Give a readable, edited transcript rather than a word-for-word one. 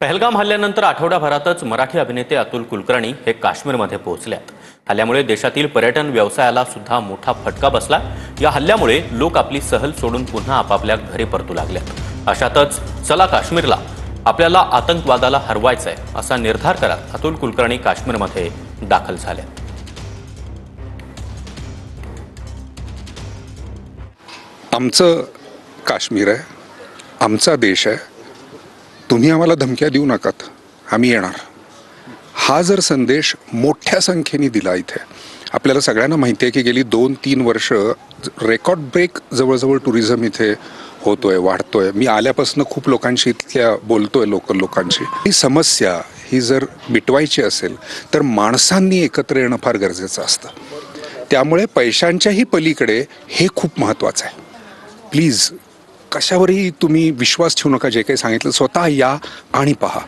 पहलगाम हल्ल्यानंतर आठवड्याभरातच मराठी अभिनेते अतुल कुलकर्णी हे काश्मीरमध्ये पोहोचलेत। हल्ल्यामुळे देशातील पर्यटन व्यवसायाला सुद्धा मोठा फटका बसला। या हल्ल्यामुळे लोक आपली सहल सोडून पुन्हा आपापल्या घरी परतू लागलेत। अशातच चला काश्मीरला, आपल्याला आतंकवादाला हरवायचंय असा निर्धार करत अतुल कुलकर्णी काश्मीरमध्ये दाखल झाले। आमचं काश्मीर आहे, आमचा देश आहे। तुम्ही आम्हाला धमक्या देऊ नकात, आम्ही येणार। हा जर संदेश मोठ्या संख्येने दिला इथे, आपल्याला सगळ्यांना माहिती आहे की गेली 2-3 वर्ष रेकॉर्ड ब्रेक जवळजवळ टुरिझम इथे होतोय, वाढतोय। मी आल्यापासून खूप लोकांशी इथल्या बोलतोय, लोकल लोकांशी। ही समस्या ही जर मिटवायची असेल तर माणसांनी एकत्र येणं फार गरजेचं असतं। त्यामुळे पैशांच्याही पलीकडे हे खूप महत्त्वाचं आहे। प्लीज कशावरही तुम्ही विश्वास ठेवू नका। जे काही सांगितलं स्वतः या आणि पहा।